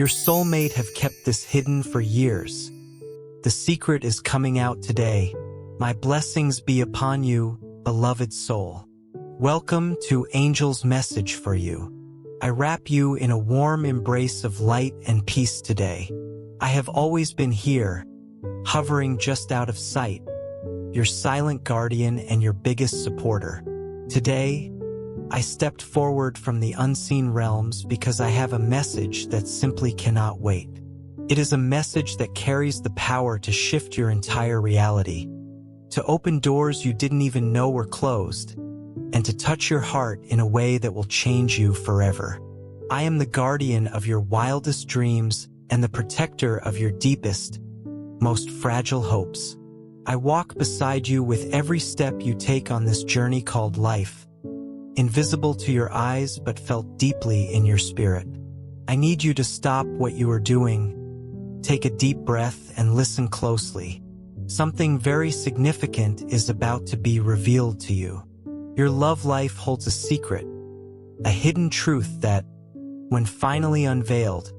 Your soulmate have kept this hidden for years. The secret is coming out today. My blessings be upon you, beloved soul. Welcome to Angel's message for you. I wrap you in a warm embrace of light and peace today. I have always been here, hovering just out of sight, your silent guardian and your biggest supporter. Today, I stepped forward from the unseen realms because I have a message that simply cannot wait. It is a message that carries the power to shift your entire reality, to open doors you didn't even know were closed, and to touch your heart in a way that will change you forever. I am the guardian of your wildest dreams and the protector of your deepest, most fragile hopes. I walk beside you with every step you take on this journey called life, invisible to your eyes but felt deeply in your spirit. I need you to stop what you are doing, take a deep breath and listen closely. Something very significant is about to be revealed to you. Your love life holds a secret, a hidden truth that, when finally unveiled,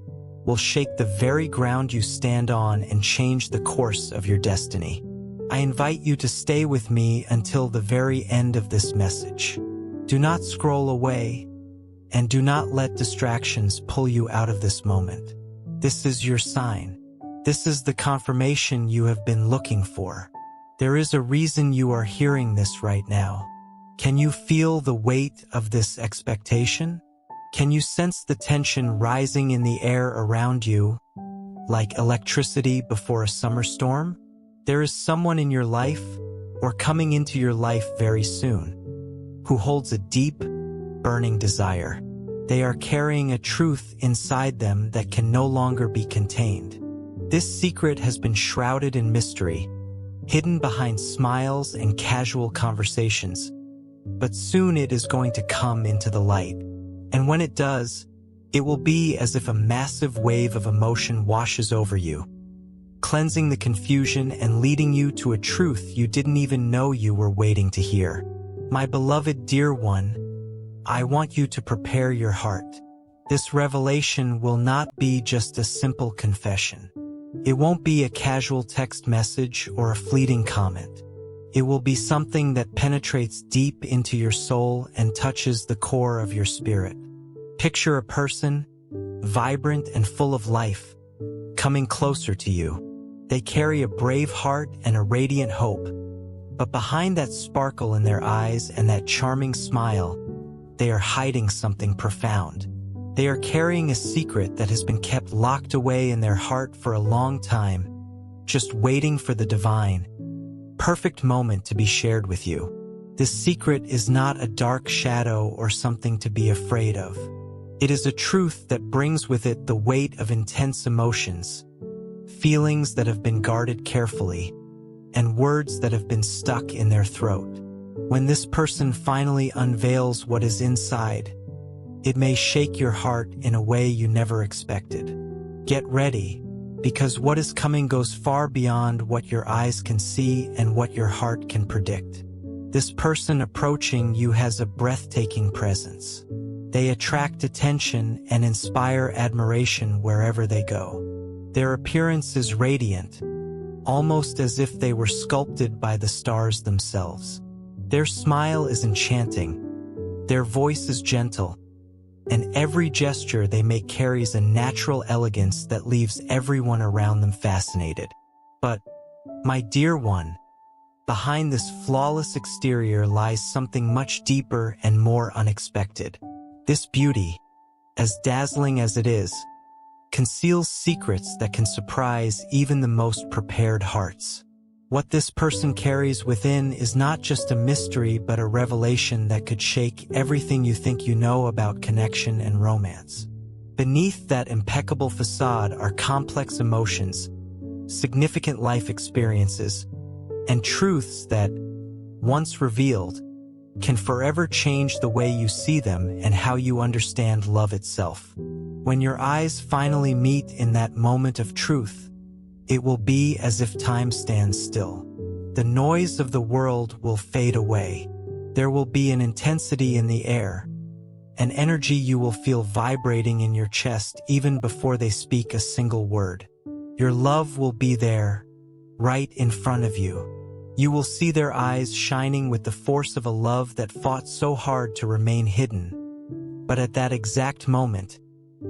will shake the very ground you stand on and change the course of your destiny. I invite you to stay with me until the very end of this message. Do not scroll away, and do not let distractions pull you out of this moment. This is your sign. This is the confirmation you have been looking for. There is a reason you are hearing this right now. Can you feel the weight of this expectation? Can you sense the tension rising in the air around you, like electricity before a summer storm? There is someone in your life, or coming into your life very soon, who holds a deep, burning desire. They are carrying a truth inside them that can no longer be contained. This secret has been shrouded in mystery, hidden behind smiles and casual conversations, but soon it is going to come into the light. And when it does, it will be as if a massive wave of emotion washes over you, cleansing the confusion and leading you to a truth you didn't even know you were waiting to hear. My beloved dear one, I want you to prepare your heart. This revelation will not be just a simple confession. It won't be a casual text message or a fleeting comment. It will be something that penetrates deep into your soul and touches the core of your spirit. Picture a person, vibrant and full of life, coming closer to you. They carry a brave heart and a radiant hope, but behind that sparkle in their eyes and that charming smile, they are hiding something profound. They are carrying a secret that has been kept locked away in their heart for a long time, just waiting for the divine, perfect moment to be shared with you. This secret is not a dark shadow or something to be afraid of. It is a truth that brings with it the weight of intense emotions, feelings that have been guarded carefully, and words that have been stuck in their throat. When this person finally unveils what is inside, it may shake your heart in a way you never expected. Get ready, because what is coming goes far beyond what your eyes can see and what your heart can predict. This person approaching you has a breathtaking presence. They attract attention and inspire admiration wherever they go. Their appearance is radiant, almost as if they were sculpted by the stars themselves. Their smile is enchanting, their voice is gentle, and every gesture they make carries a natural elegance that leaves everyone around them fascinated. But, my dear one, behind this flawless exterior lies something much deeper and more unexpected. This beauty, as dazzling as it is, conceals secrets that can surprise even the most prepared hearts. What this person carries within is not just a mystery but a revelation that could shake everything you think you know about connection and romance. Beneath that impeccable facade are complex emotions, significant life experiences, and truths that, once revealed, can forever change the way you see them and how you understand love itself. When your eyes finally meet in that moment of truth, it will be as if time stands still. The noise of the world will fade away. There will be an intensity in the air, an energy you will feel vibrating in your chest even before they speak a single word. Your love will be there, right in front of you. You will see their eyes shining with the force of a love that fought so hard to remain hidden. But at that exact moment,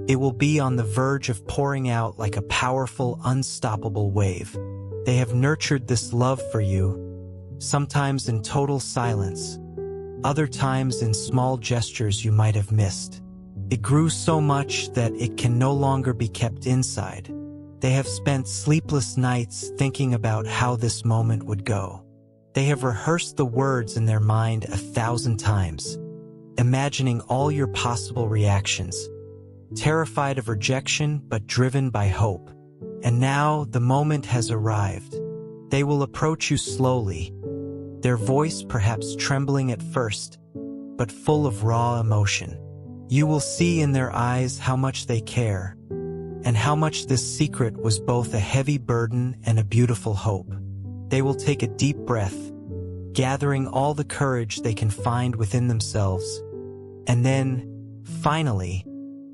it will be on the verge of pouring out like a powerful, unstoppable wave. They have nurtured this love for you, sometimes in total silence, other times in small gestures you might have missed. It grew so much that it can no longer be kept inside. They have spent sleepless nights thinking about how this moment would go. They have rehearsed the words in their mind 1,000 times, imagining all your possible reactions, terrified of rejection but driven by hope. And now the moment has arrived. They will approach you slowly, their voice perhaps trembling at first, but full of raw emotion. You will see in their eyes how much they care, and how much this secret was both a heavy burden and a beautiful hope. They will take a deep breath, gathering all the courage they can find within themselves, and then, finally,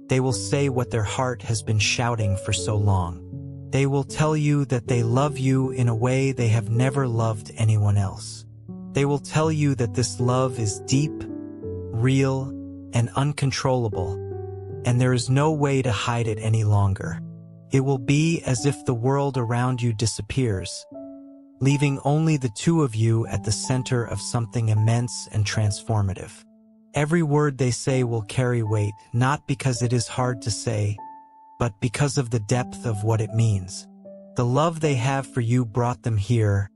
they will say what their heart has been shouting for so long. They will tell you that they love you in a way they have never loved anyone else. They will tell you that this love is deep, real, and uncontrollable, and there is no way to hide it any longer. It will be as if the world around you disappears, leaving only the two of you at the center of something immense and transformative. Every word they say will carry weight, not because it is hard to say, but because of the depth of what it means. The love they have for you brought them here,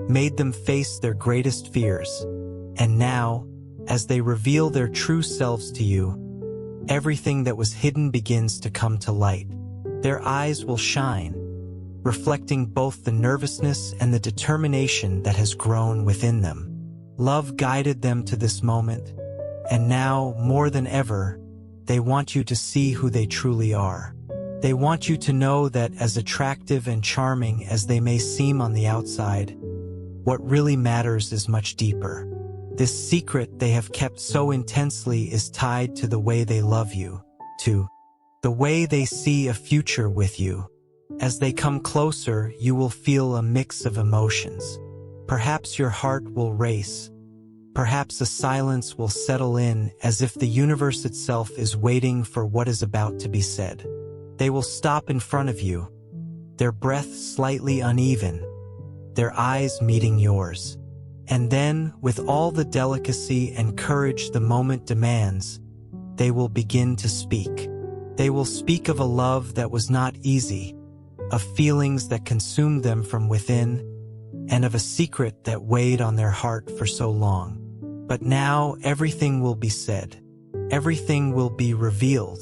made them face their greatest fears, and now, as they reveal their true selves to you, everything that was hidden begins to come to light. Their eyes will shine, reflecting both the nervousness and the determination that has grown within them. Love guided them to this moment, and now, more than ever, they want you to see who they truly are. They want you to know that as attractive and charming as they may seem on the outside, what really matters is much deeper. This secret they have kept so intensely is tied to the way they love you, to the way they see a future with you. As they come closer, you will feel a mix of emotions. Perhaps your heart will race. Perhaps a silence will settle in as if the universe itself is waiting for what is about to be said. They will stop in front of you, their breath slightly uneven, their eyes meeting yours. And then, with all the delicacy and courage the moment demands, they will begin to speak. They will speak of a love that was not easy, of feelings that consumed them from within, and of a secret that weighed on their heart for so long. But now everything will be said. Everything will be revealed.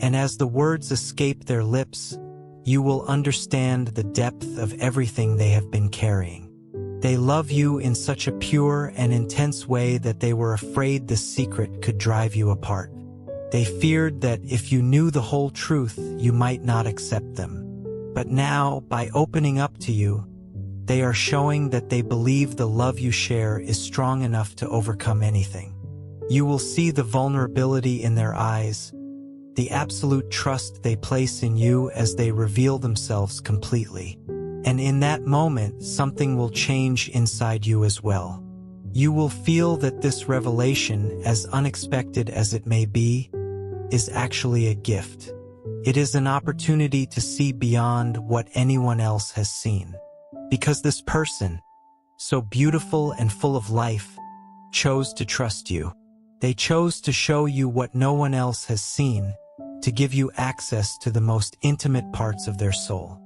And as the words escape their lips, you will understand the depth of everything they have been carrying. They love you in such a pure and intense way that they were afraid this secret could drive you apart. They feared that if you knew the whole truth, you might not accept them. But now, by opening up to you, they are showing that they believe the love you share is strong enough to overcome anything. You will see the vulnerability in their eyes, the absolute trust they place in you as they reveal themselves completely. And in that moment, something will change inside you as well. You will feel that this revelation, as unexpected as it may be, is actually a gift. It is an opportunity to see beyond what anyone else has seen. Because this person, so beautiful and full of life, chose to trust you. They chose to show you what no one else has seen, to give you access to the most intimate parts of their soul.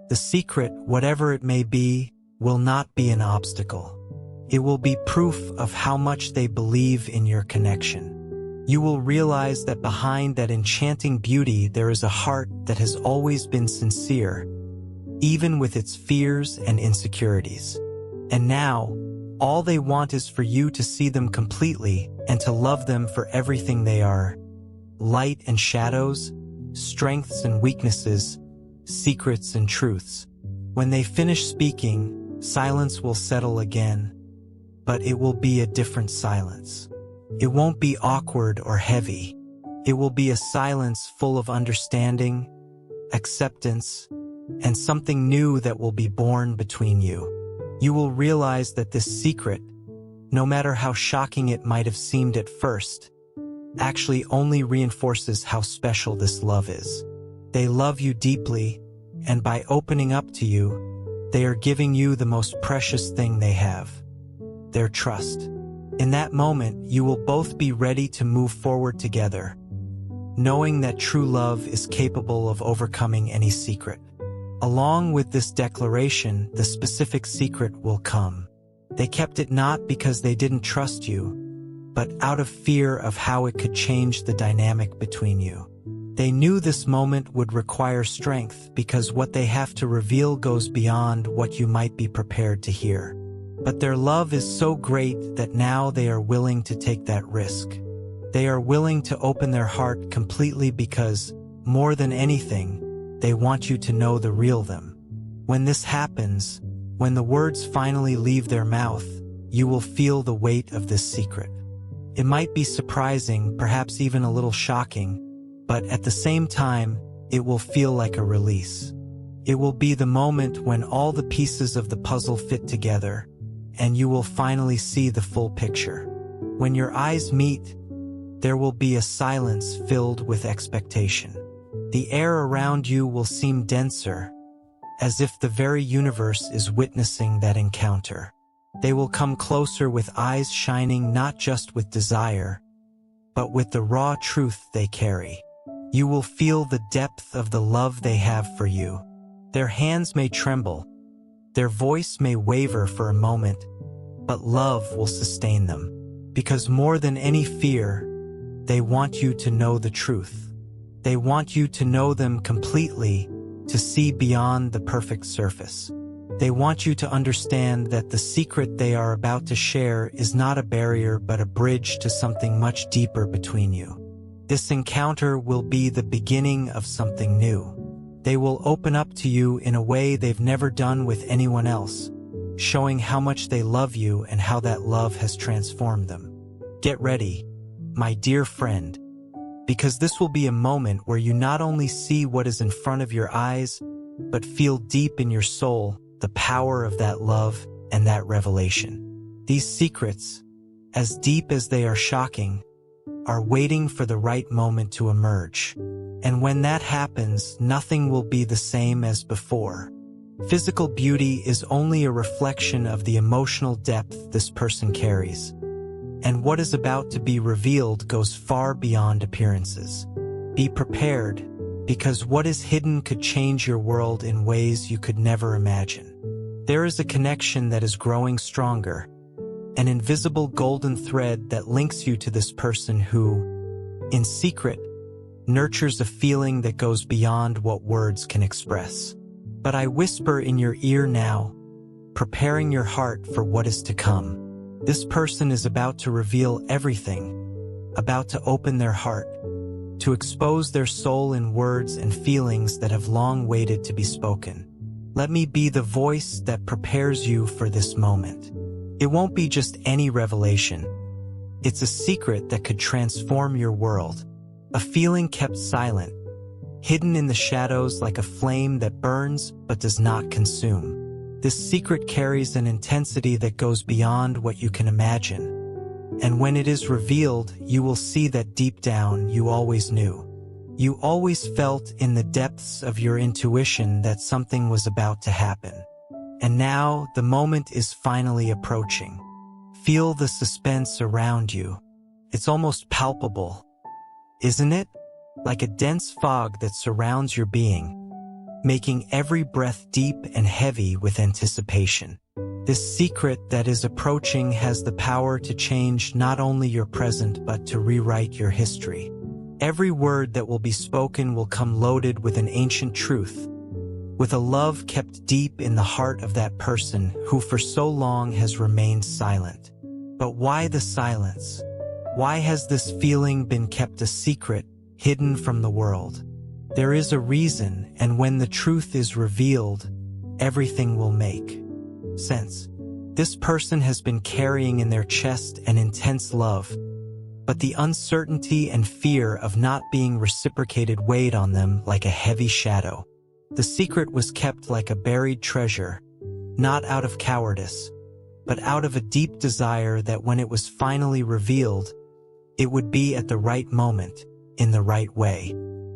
The secret, whatever it may be, will not be an obstacle. It will be proof of how much they believe in your connection. You will realize that behind that enchanting beauty there is a heart that has always been sincere, even with its fears and insecurities. And now, all they want is for you to see them completely and to love them for everything they are. Light and shadows, strengths and weaknesses, secrets and truths. When they finish speaking, silence will settle again, but it will be a different silence. It won't be awkward or heavy. It will be a silence full of understanding, acceptance, and something new that will be born between you. You will realize that this secret, no matter how shocking it might have seemed at first, actually only reinforces how special this love is. They love you deeply, and by opening up to you, they are giving you the most precious thing they have, their trust. In that moment, you will both be ready to move forward together, knowing that true love is capable of overcoming any secret. Along with this declaration, the specific secret will come. They kept it not because they didn't trust you, but out of fear of how it could change the dynamic between you. They knew this moment would require strength because what they have to reveal goes beyond what you might be prepared to hear. But their love is so great that now they are willing to take that risk. They are willing to open their heart completely because, more than anything, they want you to know the real them. When this happens, when the words finally leave their mouth, you will feel the weight of this secret. It might be surprising, perhaps even a little shocking, but at the same time, it will feel like a release. It will be the moment when all the pieces of the puzzle fit together, and you will finally see the full picture. When your eyes meet, there will be a silence filled with expectation. The air around you will seem denser, as if the very universe is witnessing that encounter. They will come closer with eyes shining not just with desire, but with the raw truth they carry. You will feel the depth of the love they have for you. Their hands may tremble, their voice may waver for a moment, but love will sustain them. Because more than any fear, they want you to know the truth. They want you to know them completely, to see beyond the perfect surface. They want you to understand that the secret they are about to share is not a barrier but a bridge to something much deeper between you. This encounter will be the beginning of something new. They will open up to you in a way they've never done with anyone else, showing how much they love you and how that love has transformed them. Get ready, my dear friend, because this will be a moment where you not only see what is in front of your eyes, but feel deep in your soul the power of that love and that revelation. These secrets, as deep as they are shocking, are waiting for the right moment to emerge. And when that happens, nothing will be the same as before. Physical beauty is only a reflection of the emotional depth this person carries. And what is about to be revealed goes far beyond appearances. Be prepared, because what is hidden could change your world in ways you could never imagine. There is a connection that is growing stronger, an invisible golden thread that links you to this person who, in secret, nurtures a feeling that goes beyond what words can express. But I whisper in your ear now, preparing your heart for what is to come. This person is about to reveal everything, about to open their heart, to expose their soul in words and feelings that have long waited to be spoken. Let me be the voice that prepares you for this moment. It won't be just any revelation. It's a secret that could transform your world, a feeling kept silent, hidden in the shadows like a flame that burns but does not consume. This secret carries an intensity that goes beyond what you can imagine. And when it is revealed, you will see that deep down you always knew. You always felt in the depths of your intuition that something was about to happen. And now the moment is finally approaching. Feel the suspense around you. It's almost palpable, isn't it? Like a dense fog that surrounds your being, making every breath deep and heavy with anticipation. This secret that is approaching has the power to change not only your present but to rewrite your history. Every word that will be spoken will come loaded with an ancient truth, with a love kept deep in the heart of that person who for so long has remained silent. But why the silence? Why has this feeling been kept a secret, hidden from the world? There is a reason, and when the truth is revealed, everything will make sense. This person has been carrying in their chest an intense love, but the uncertainty and fear of not being reciprocated weighed on them like a heavy shadow. The secret was kept like a buried treasure, not out of cowardice, but out of a deep desire that when it was finally revealed, it would be at the right moment, in the right way.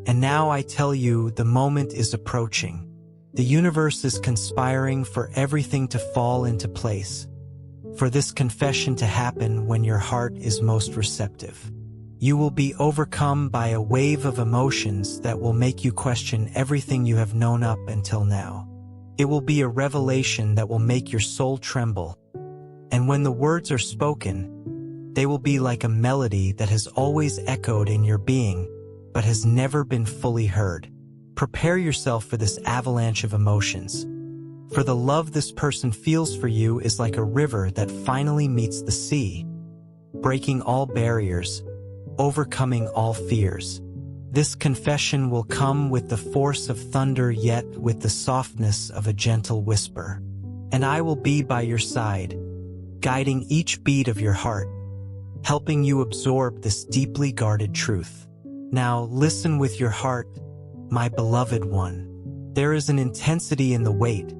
And now I tell you, the moment is approaching. The universe is conspiring for everything to fall into place, for this confession to happen when your heart is most receptive. You will be overcome by a wave of emotions that will make you question everything you have known up until now. It will be a revelation that will make your soul tremble, and when the words are spoken, they will be like a melody that has always echoed in your being, but has never been fully heard. Prepare yourself for this avalanche of emotions, for the love this person feels for you is like a river that finally meets the sea, breaking all barriers, overcoming all fears. This confession will come with the force of thunder, yet with the softness of a gentle whisper. And I will be by your side, guiding each beat of your heart, helping you absorb this deeply guarded truth. Now listen with your heart, my beloved one. There is an intensity in the wait,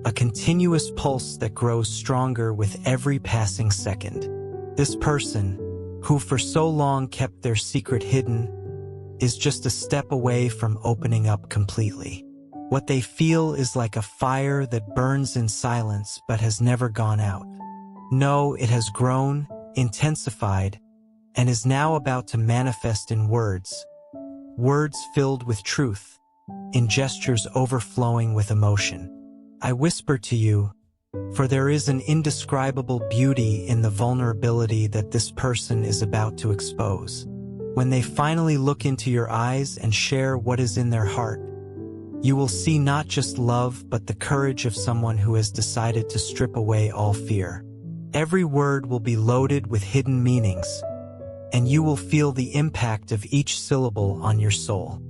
a continuous pulse that grows stronger with every passing second. This person, who for so long kept their secret hidden, is just a step away from opening up completely. What they feel is like a fire that burns in silence but has never gone out. No, it has grown, intensified, and is now about to manifest in words. Words filled with truth, in gestures overflowing with emotion. I whisper to you, for there is an indescribable beauty in the vulnerability that this person is about to expose. When they finally look into your eyes and share what is in their heart, you will see not just love but the courage of someone who has decided to strip away all fear. Every word will be loaded with hidden meanings, and you will feel the impact of each syllable on your soul.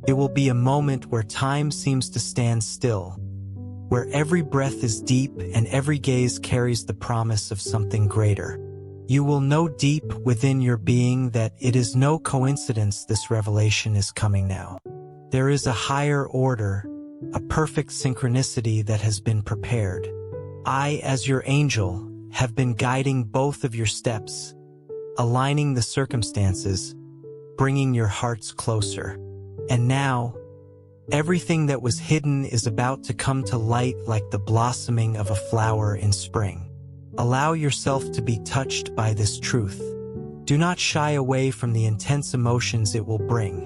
It will be a moment where time seems to stand still, where every breath is deep and every gaze carries the promise of something greater. You will know deep within your being that it is no coincidence this revelation is coming now. There is a higher order, a perfect synchronicity that has been prepared. I, as your angel, have been guiding both of your steps, aligning the circumstances, bringing your hearts closer. And now, everything that was hidden is about to come to light like the blossoming of a flower in spring. Allow yourself to be touched by this truth. Do not shy away from the intense emotions it will bring,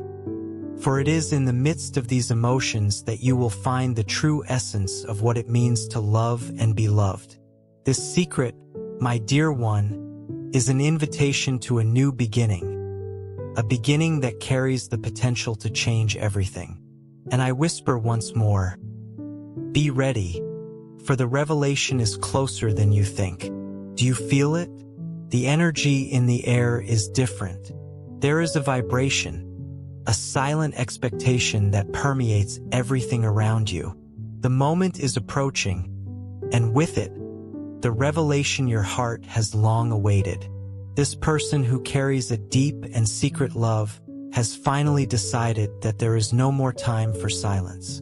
for it is in the midst of these emotions that you will find the true essence of what it means to love and be loved. This secret, my dear one, is an invitation to a new beginning, a beginning that carries the potential to change everything. And I whisper once more, be ready, for the revelation is closer than you think. Do you feel it? The energy in the air is different. There is a vibration, a silent expectation that permeates everything around you. The moment is approaching, and with it, the revelation your heart has long awaited. This person who carries a deep and secret love has finally decided that there is no more time for silence.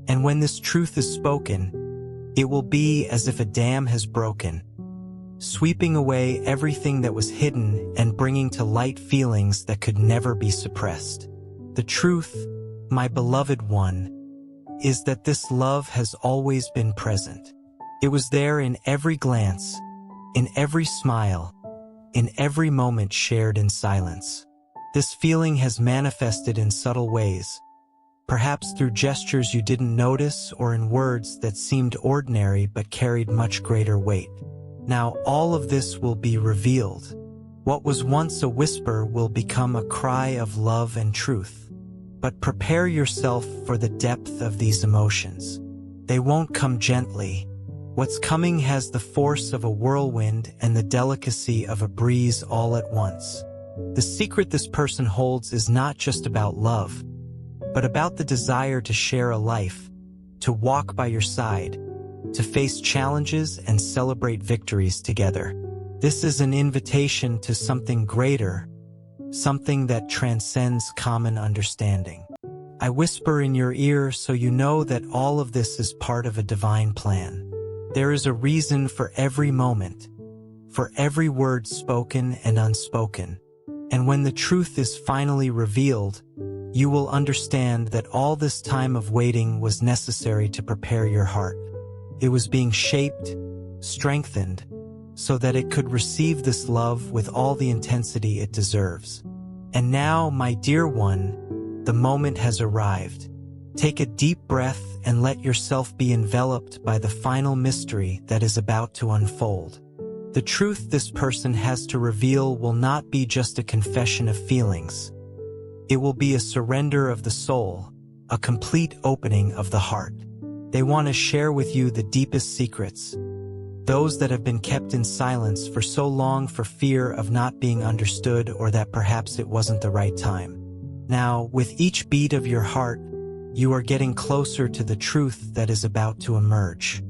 And when this truth is spoken, it will be as if a dam has broken, sweeping away everything that was hidden and bringing to light feelings that could never be suppressed. The truth, my beloved one, is that this love has always been present. It was there in every glance, in every smile, in every moment shared in silence. This feeling has manifested in subtle ways, perhaps through gestures you didn't notice or in words that seemed ordinary but carried much greater weight. Now all of this will be revealed. What was once a whisper will become a cry of love and truth. But prepare yourself for the depth of these emotions. They won't come gently. What's coming has the force of a whirlwind and the delicacy of a breeze all at once. The secret this person holds is not just about love, but about the desire to share a life, to walk by your side, to face challenges and celebrate victories together. This is an invitation to something greater, something that transcends common understanding. I whisper in your ear so you know that all of this is part of a divine plan. There is a reason for every moment, for every word spoken and unspoken. And when the truth is finally revealed, you will understand that all this time of waiting was necessary to prepare your heart. It was being shaped, strengthened, so that it could receive this love with all the intensity it deserves. And now, my dear one, the moment has arrived. Take a deep breath and let yourself be enveloped by the final mystery that is about to unfold. The truth this person has to reveal will not be just a confession of feelings. It will be a surrender of the soul, a complete opening of the heart. They want to share with you the deepest secrets, those that have been kept in silence for so long for fear of not being understood or that perhaps it wasn't the right time. Now, with each beat of your heart, you are getting closer to the truth that is about to emerge.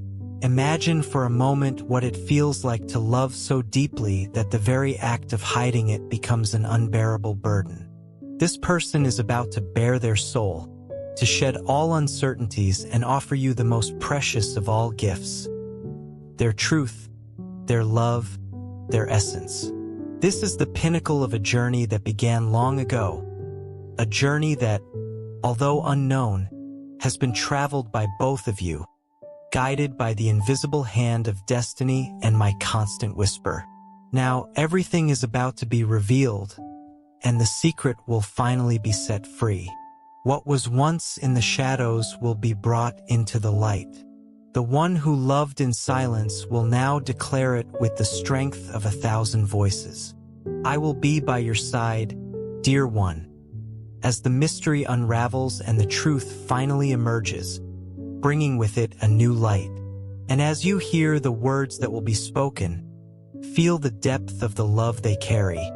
Imagine for a moment what it feels like to love so deeply that the very act of hiding it becomes an unbearable burden. This person is about to bare their soul, to shed all uncertainties and offer you the most precious of all gifts: their truth, their love, their essence. This is the pinnacle of a journey that began long ago, a journey that, although unknown, has been traveled by both of you, guided by the invisible hand of destiny and my constant whisper. Now, everything is about to be revealed, and the secret will finally be set free. What was once in the shadows will be brought into the light. The one who loved in silence will now declare it with the strength of 1,000 voices. I will be by your side, dear one, as the mystery unravels and the truth finally emerges, bringing with it a new light. And as you hear the words that will be spoken, feel the depth of the love they carry,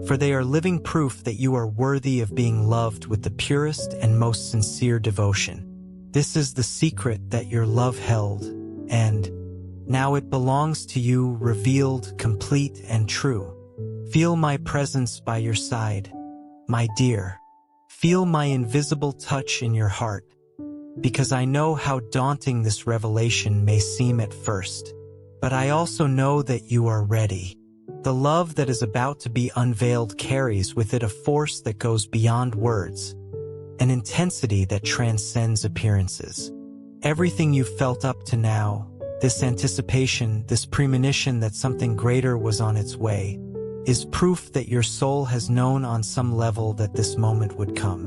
for they are living proof that you are worthy of being loved with the purest and most sincere devotion. This is the secret that your love held, and now it belongs to you, revealed, complete, and true. Feel my presence by your side, my dear. Feel my invisible touch in your heart, because I know how daunting this revelation may seem at first. But I also know that you are ready. The love that is about to be unveiled carries with it a force that goes beyond words, an intensity that transcends appearances. Everything you've felt up to now, this anticipation, this premonition that something greater was on its way, is proof that your soul has known on some level that this moment would come.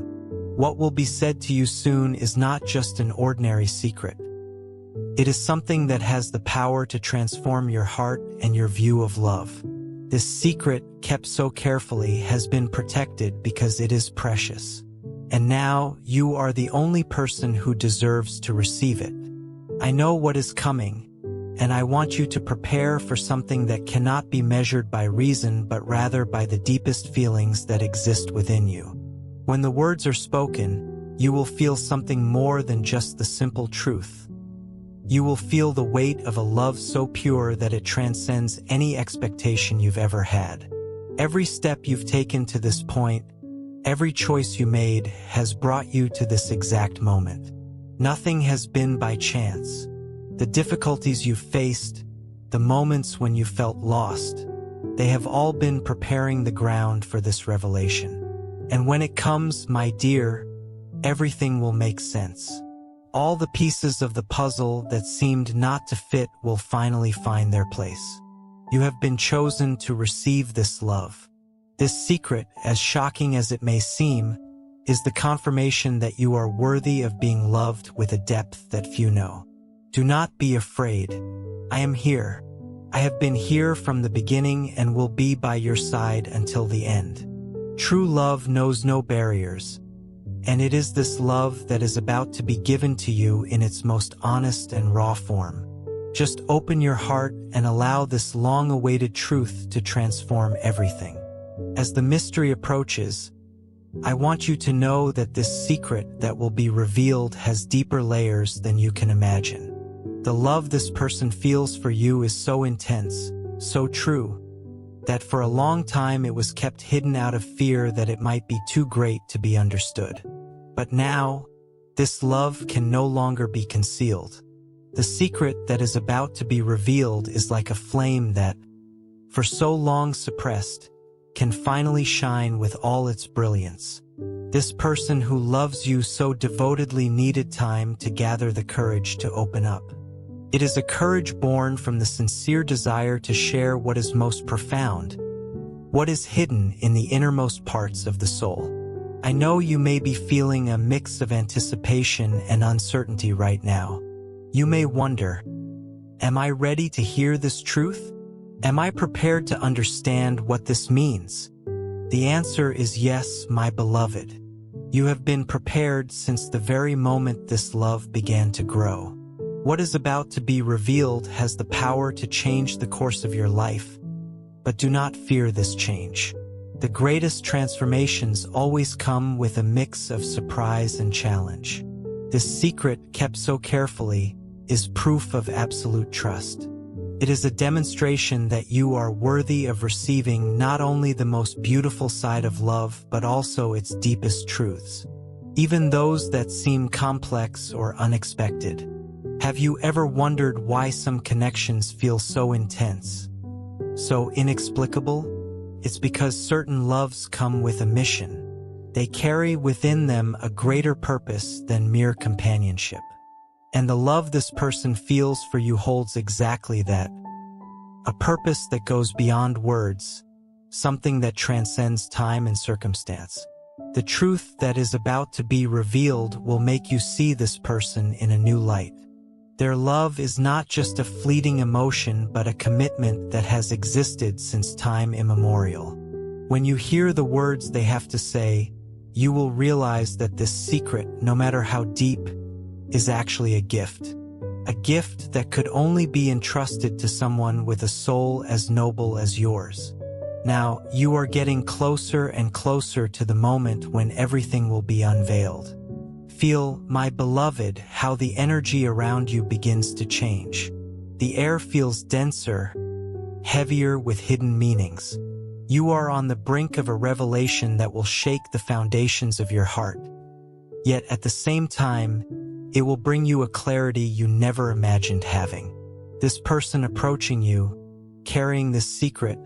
What will be said to you soon is not just an ordinary secret. It is something that has the power to transform your heart and your view of love. This secret, kept so carefully, has been protected because it is precious. And now you are the only person who deserves to receive it. I know what is coming, and I want you to prepare for something that cannot be measured by reason but rather by the deepest feelings that exist within you. When the words are spoken, you will feel something more than just the simple truth. You will feel the weight of a love so pure that it transcends any expectation you've ever had. Every step you've taken to this point, every choice you made has brought you to this exact moment. Nothing has been by chance. The difficulties you've faced, the moments when you felt lost, they have all been preparing the ground for this revelation. And when it comes, my dear, everything will make sense. All the pieces of the puzzle that seemed not to fit will finally find their place. You have been chosen to receive this love. This secret, as shocking as it may seem, is the confirmation that you are worthy of being loved with a depth that few know. Do not be afraid. I am here. I have been here from the beginning and will be by your side until the end. True love knows no barriers, and it is this love that is about to be given to you in its most honest and raw form. Just open your heart and allow this long-awaited truth to transform everything. As the mystery approaches, I want you to know that this secret that will be revealed has deeper layers than you can imagine. The love this person feels for you is so intense, so true, that for a long time it was kept hidden out of fear that it might be too great to be understood. But now, this love can no longer be concealed. The secret that is about to be revealed is like a flame that, for so long suppressed, can finally shine with all its brilliance. This person who loves you so devotedly needed time to gather the courage to open up. It is a courage born from the sincere desire to share what is most profound, what is hidden in the innermost parts of the soul. I know you may be feeling a mix of anticipation and uncertainty right now. You may wonder, am I ready to hear this truth? Am I prepared to understand what this means? The answer is yes, my beloved. You have been prepared since the very moment this love began to grow. What is about to be revealed has the power to change the course of your life, but do not fear this change. The greatest transformations always come with a mix of surprise and challenge. This secret, kept so carefully, is proof of absolute trust. It is a demonstration that you are worthy of receiving not only the most beautiful side of love, but also its deepest truths, even those that seem complex or unexpected. Have you ever wondered why some connections feel so intense, so inexplicable? It's because certain loves come with a mission. They carry within them a greater purpose than mere companionship. And the love this person feels for you holds exactly that. A purpose that goes beyond words, something that transcends time and circumstance. The truth that is about to be revealed will make you see this person in a new light. Their love is not just a fleeting emotion, but a commitment that has existed since time immemorial. When you hear the words they have to say, you will realize that this secret, no matter how deep, is actually a gift that could only be entrusted to someone with a soul as noble as yours. Now, you are getting closer and closer to the moment when everything will be unveiled. Feel, my beloved, how the energy around you begins to change. The air feels denser, heavier with hidden meanings. You are on the brink of a revelation that will shake the foundations of your heart. Yet at the same time, it will bring you a clarity you never imagined having. This person approaching you, carrying this secret,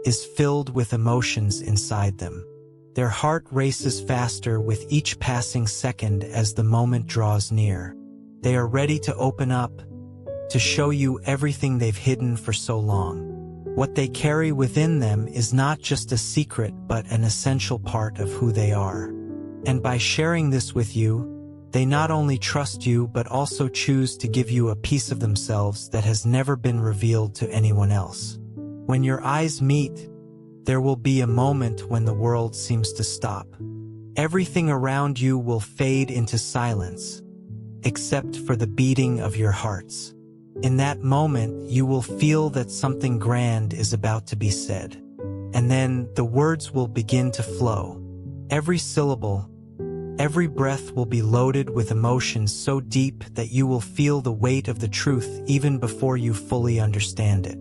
is filled with emotions inside them. Their heart races faster with each passing second as the moment draws near. They are ready to open up, to show you everything they've hidden for so long. What they carry within them is not just a secret, but an essential part of who they are. And by sharing this with you, they not only trust you, but also choose to give you a piece of themselves that has never been revealed to anyone else. When your eyes meet, there will be a moment when the world seems to stop. Everything around you will fade into silence, except for the beating of your hearts. In that moment, you will feel that something grand is about to be said. And then the words will begin to flow. Every syllable, every breath will be loaded with emotions so deep that you will feel the weight of the truth even before you fully understand it.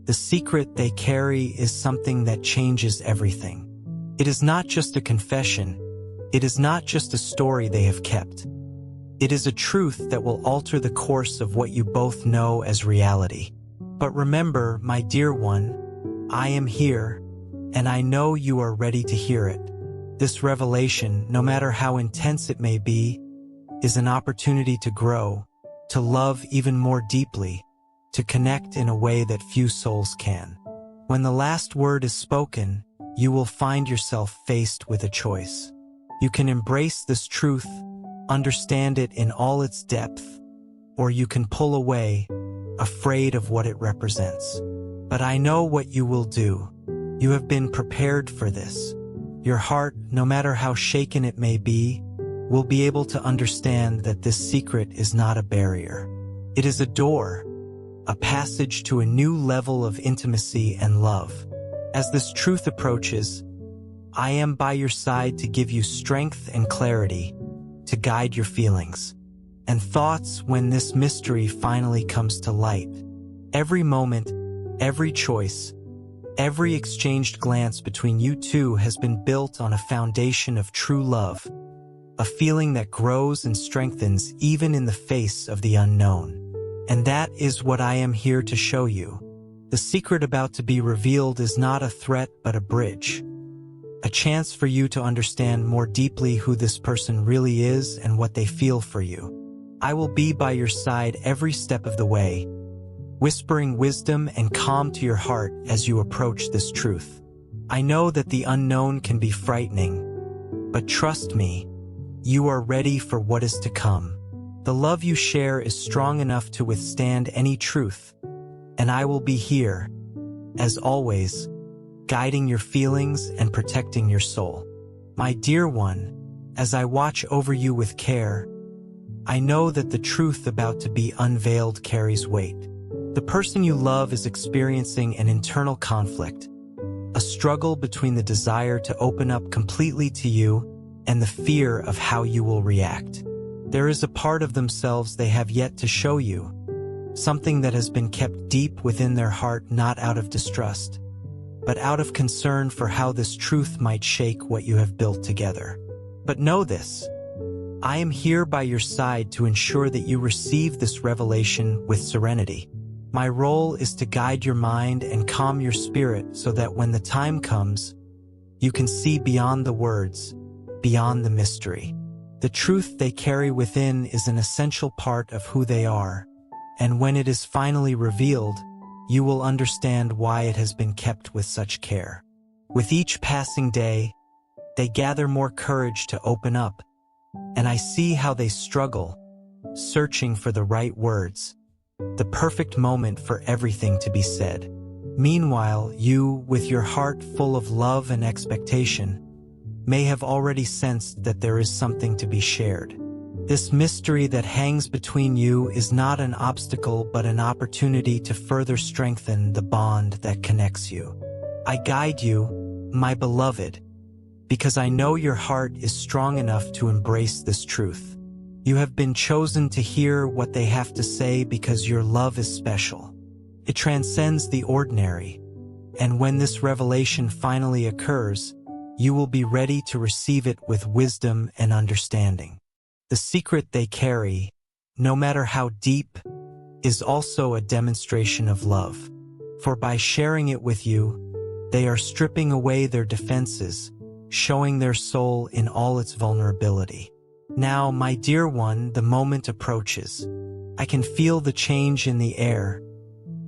The secret they carry is something that changes everything. It is not just a confession. It is not just a story they have kept. It is a truth that will alter the course of what you both know as reality. But remember, my dear one, I am here, and I know you are ready to hear it. This revelation, no matter how intense it may be, is an opportunity to grow, to love even more deeply, to connect in a way that few souls can. When the last word is spoken, you will find yourself faced with a choice. You can embrace this truth, understand it in all its depth, or you can pull away, afraid of what it represents. But I know what you will do. You have been prepared for this. Your heart, no matter how shaken it may be, will be able to understand that this secret is not a barrier. It is a door, a passage to a new level of intimacy and love. As this truth approaches, I am by your side to give you strength and clarity, to guide your feelings and thoughts when this mystery finally comes to light. Every moment, every choice, Every exchanged glance between you two has been built on a foundation of true love, a feeling that grows and strengthens even in the face of the unknown. And that is what I am here to show you. The secret about to be revealed is not a threat but a bridge. A chance for you to understand more deeply who this person really is and what they feel for you. I will be by your side every step of the way, whispering wisdom and calm to your heart as you approach this truth. I know that the unknown can be frightening, but trust me, you are ready for what is to come. The love you share is strong enough to withstand any truth, and I will be here, as always, guiding your feelings and protecting your soul. My dear one, as I watch over you with care, I know that the truth about to be unveiled carries weight. The person you love is experiencing an internal conflict, a struggle between the desire to open up completely to you and the fear of how you will react. There is a part of themselves they have yet to show you, something that has been kept deep within their heart, not out of distrust, but out of concern for how this truth might shake what you have built together. But know this, I am here by your side to ensure that you receive this revelation with serenity. My role is to guide your mind and calm your spirit so that when the time comes, you can see beyond the words, beyond the mystery. The truth they carry within is an essential part of who they are, and when it is finally revealed, you will understand why it has been kept with such care. With each passing day, they gather more courage to open up, and I see how they struggle, searching for the right words, the perfect moment for everything to be said. Meanwhile, you, with your heart full of love and expectation, may have already sensed that there is something to be shared. This mystery that hangs between you is not an obstacle but an opportunity to further strengthen the bond that connects you. I guide you, my beloved, because I know your heart is strong enough to embrace this truth. You have been chosen to hear what they have to say because your love is special. It transcends the ordinary, and when this revelation finally occurs, you will be ready to receive it with wisdom and understanding. The secret they carry, no matter how deep, is also a demonstration of love. For by sharing it with you, they are stripping away their defenses, showing their soul in all its vulnerability. Now, my dear one, the moment approaches. I can feel the change in the air,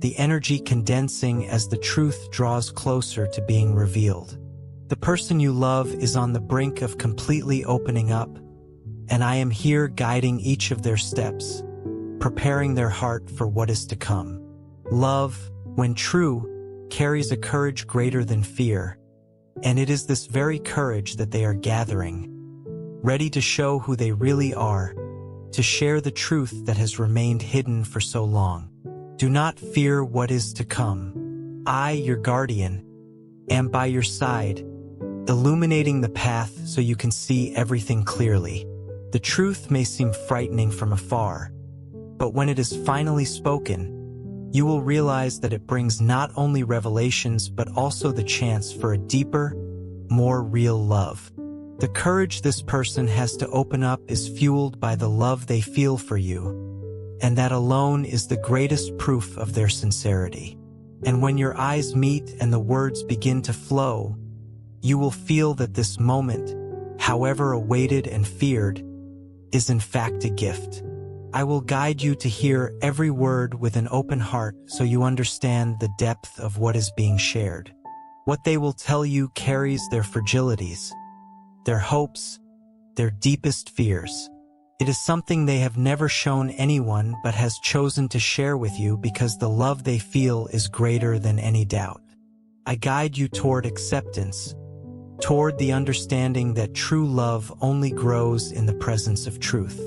the energy condensing as the truth draws closer to being revealed. The person you love is on the brink of completely opening up, and I am here guiding each of their steps, preparing their heart for what is to come. Love, when true, carries a courage greater than fear, and it is this very courage that they are gathering, ready to show who they really are, to share the truth that has remained hidden for so long. Do not fear what is to come. I, your guardian, am by your side, illuminating the path so you can see everything clearly. The truth may seem frightening from afar, but when it is finally spoken, you will realize that it brings not only revelations but also the chance for a deeper, more real love. The courage this person has to open up is fueled by the love they feel for you, and that alone is the greatest proof of their sincerity. And when your eyes meet and the words begin to flow, you will feel that this moment, however awaited and feared, is in fact a gift. I will guide you to hear every word with an open heart so you understand the depth of what is being shared. What they will tell you carries their fragilities, their hopes, their deepest fears. It is something they have never shown anyone but has chosen to share with you because the love they feel is greater than any doubt. I guide you toward acceptance, toward the understanding that true love only grows in the presence of truth.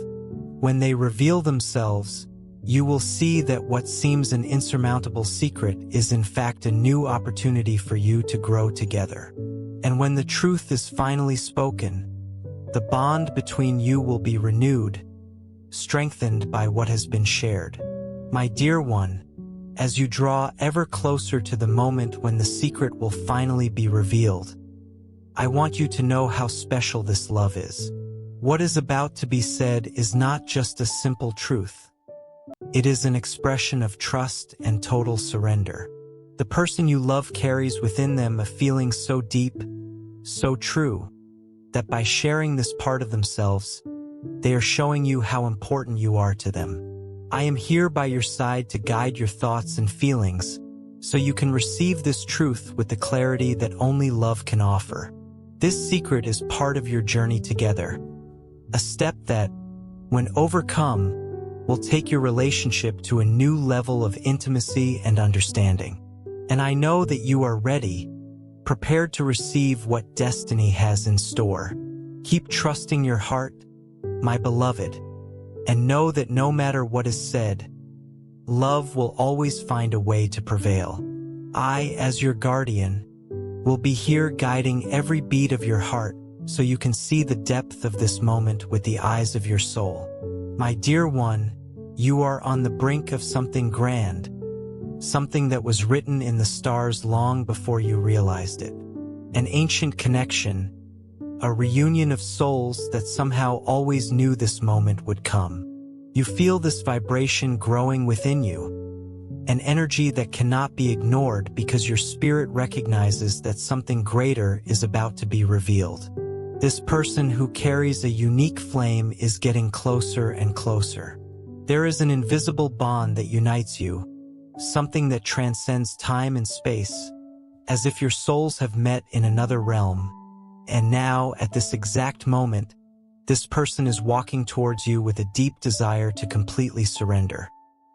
When they reveal themselves, you will see that what seems an insurmountable secret is in fact a new opportunity for you to grow together. And when the truth is finally spoken, the bond between you will be renewed, strengthened by what has been shared. My dear one, as you draw ever closer to the moment when the secret will finally be revealed. I want you to know how special this love is. What is about to be said is not just a simple truth. It is an expression of trust and total surrender. The person you love carries within them a feeling so deep, so true, that by sharing this part of themselves, they are showing you how important you are to them. I am here by your side to guide your thoughts and feelings, so you can receive this truth with the clarity that only love can offer. This secret is part of your journey together, a step that, when overcome, will take your relationship to a new level of intimacy and understanding. And I know that you are ready, prepared to receive what destiny has in store. Keep trusting your heart, my beloved, and know that no matter what is said, love will always find a way to prevail. I, as your guardian, will be here guiding every beat of your heart so you can see the depth of this moment with the eyes of your soul. My dear one, you are on the brink of something grand, something that was written in the stars long before you realized it. An ancient connection, a reunion of souls that somehow always knew this moment would come. You feel this vibration growing within you, an energy that cannot be ignored because your spirit recognizes that something greater is about to be revealed. This person who carries a unique flame is getting closer and closer. There is an invisible bond that unites you, something that transcends time and space, as if your souls have met in another realm. And now, at this exact moment, this person is walking towards you with a deep desire to completely surrender.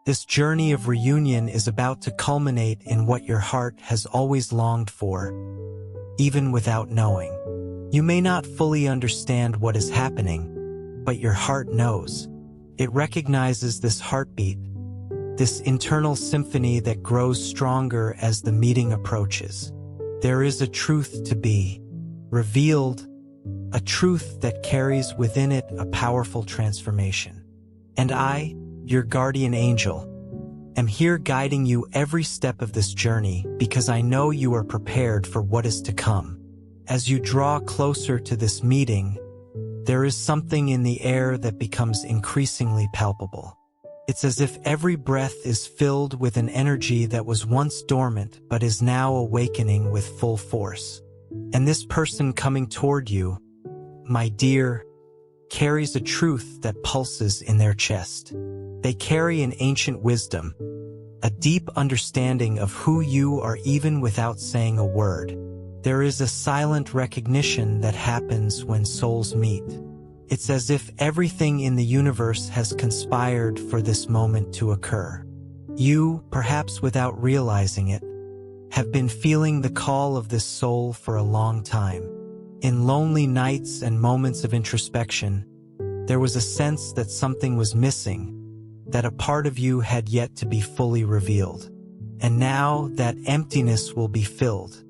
This journey of reunion is about to culminate in what your heart has always longed for, even without knowing. You may not fully understand what is happening, but your heart knows. It recognizes this heartbeat, this internal symphony that grows stronger as the meeting approaches. There is a truth to be revealed, a truth that carries within it a powerful transformation. And I, your guardian angel, am here guiding you every step of this journey because I know you are prepared for what is to come. As you draw closer to this meeting, there is something in the air that becomes increasingly palpable. It's as if every breath is filled with an energy that was once dormant but is now awakening with full force. And this person coming toward you, my dear, carries a truth that pulses in their chest. They carry an ancient wisdom, a deep understanding of who you are even without saying a word. There is a silent recognition that happens when souls meet. It's as if everything in the universe has conspired for this moment to occur. You, perhaps without realizing it, have been feeling the call of this soul for a long time. In lonely nights and moments of introspection, there was a sense that something was missing, that a part of you had yet to be fully revealed. And now that emptiness will be filled.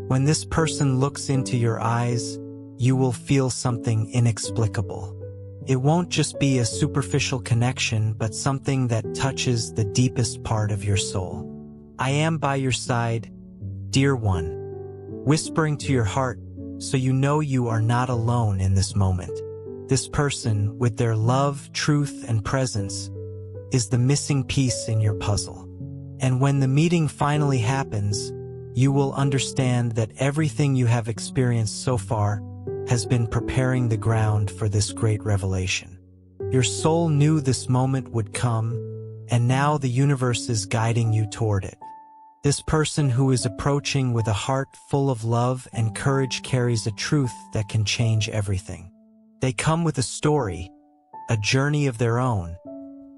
When this person looks into your eyes, you will feel something inexplicable. It won't just be a superficial connection, but something that touches the deepest part of your soul. I am by your side, dear one, whispering to your heart so you know you are not alone in this moment. This person, with their love, truth, and presence, is the missing piece in your puzzle. And when the meeting finally happens, you will understand that everything you have experienced so far has been preparing the ground for this great revelation. Your soul knew this moment would come, and now the universe is guiding you toward it. This person who is approaching with a heart full of love and courage carries a truth that can change everything. They come with a story, a journey of their own,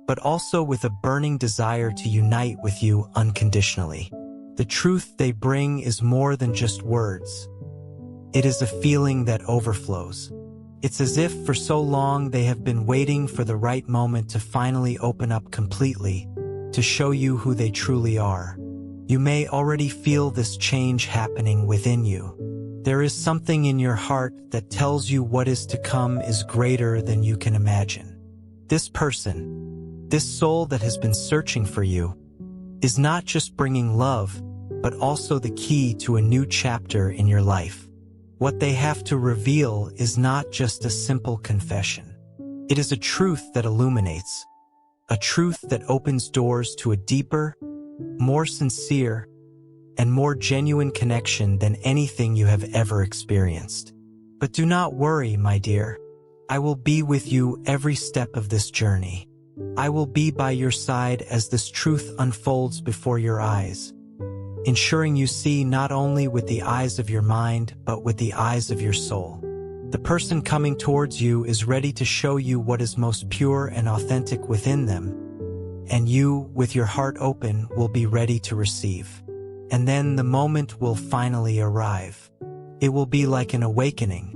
but also with a burning desire to unite with you unconditionally. The truth they bring is more than just words. It is a feeling that overflows. It's as if for so long they have been waiting for the right moment to finally open up completely, to show you who they truly are. You may already feel this change happening within you. There is something in your heart that tells you what is to come is greater than you can imagine. This person, this soul that has been searching for you, is not just bringing love, but also the key to a new chapter in your life. What they have to reveal is not just a simple confession. It is a truth that illuminates, a truth that opens doors to a deeper, more sincere, and more genuine connection than anything you have ever experienced. But do not worry, my dear. I will be with you every step of this journey. I will be by your side as this truth unfolds before your eyes, ensuring you see not only with the eyes of your mind, but with the eyes of your soul. The person coming towards you is ready to show you what is most pure and authentic within them, and you, with your heart open, will be ready to receive. And then the moment will finally arrive. It will be like an awakening,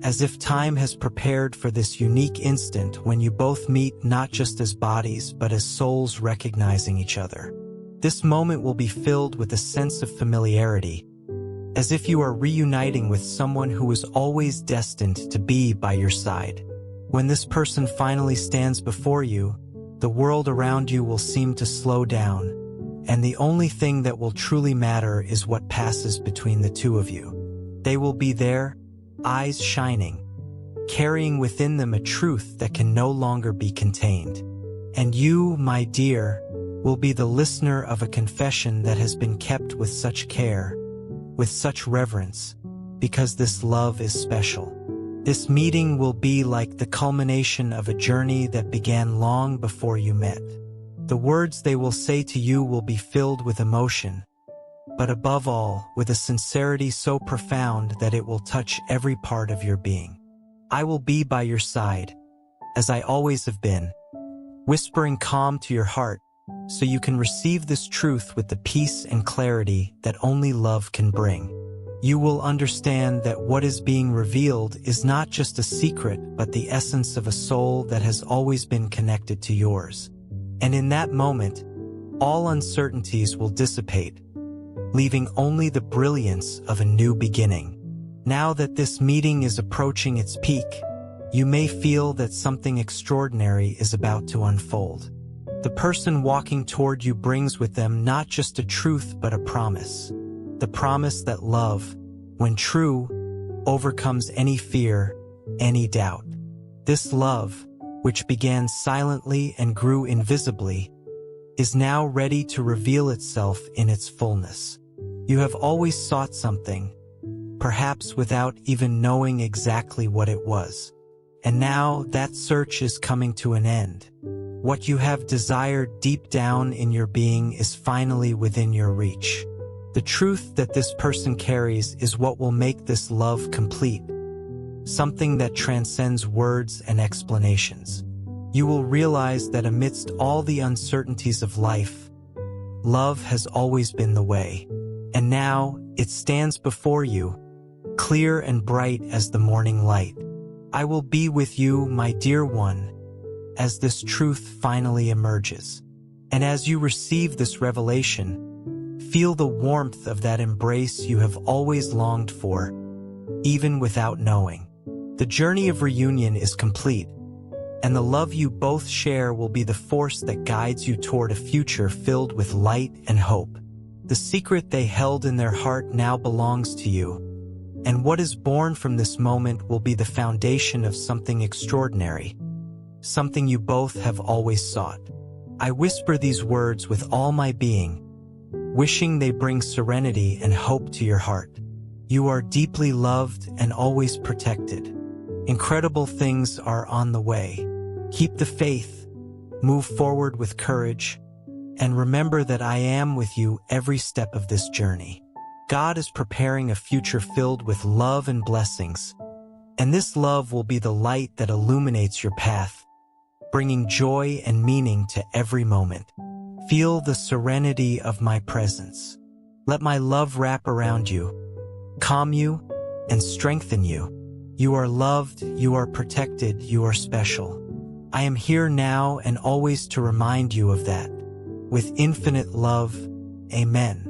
as if time has prepared for this unique instant when you both meet not just as bodies but as souls recognizing each other. This moment will be filled with a sense of familiarity, as if you are reuniting with someone who was always destined to be by your side. When this person finally stands before you, the world around you will seem to slow down, and the only thing that will truly matter is what passes between the two of you. They will be there, eyes shining, carrying within them a truth that can no longer be contained. And you, my dear, will be the listener of a confession that has been kept with such care, with such reverence, because this love is special. This meeting will be like the culmination of a journey that began long before you met. The words they will say to you will be filled with emotion, but above all, with a sincerity so profound that it will touch every part of your being. I will be by your side, as I always have been, whispering calm to your heart, so you can receive this truth with the peace and clarity that only love can bring. You will understand that what is being revealed is not just a secret, but the essence of a soul that has always been connected to yours. And in that moment, all uncertainties will dissipate, leaving only the brilliance of a new beginning. Now that this meeting is approaching its peak, you may feel that something extraordinary is about to unfold. The person walking toward you brings with them not just a truth but a promise. The promise that love, when true, overcomes any fear, any doubt. This love, which began silently and grew invisibly, is now ready to reveal itself in its fullness. You have always sought something, perhaps without even knowing exactly what it was. And now that search is coming to an end. What you have desired deep down in your being is finally within your reach. The truth that this person carries is what will make this love complete, something that transcends words and explanations. You will realize that amidst all the uncertainties of life, love has always been the way. And now it stands before you, clear and bright as the morning light. I will be with you, my dear one, as this truth finally emerges. And as you receive this revelation, feel the warmth of that embrace you have always longed for, even without knowing. The journey of reunion is complete, and the love you both share will be the force that guides you toward a future filled with light and hope. The secret they held in their heart now belongs to you, and what is born from this moment will be the foundation of something extraordinary, something you both have always sought. I whisper these words with all my being, wishing they bring serenity and hope to your heart. You are deeply loved and always protected. Incredible things are on the way. Keep the faith, move forward with courage, and remember that I am with you every step of this journey. God is preparing a future filled with love and blessings, and this love will be the light that illuminates your path, bringing joy and meaning to every moment. Feel the serenity of my presence. Let my love wrap around you, calm you, and strengthen you. You are loved, you are protected, you are special. I am here now and always to remind you of that. With infinite love, Amen.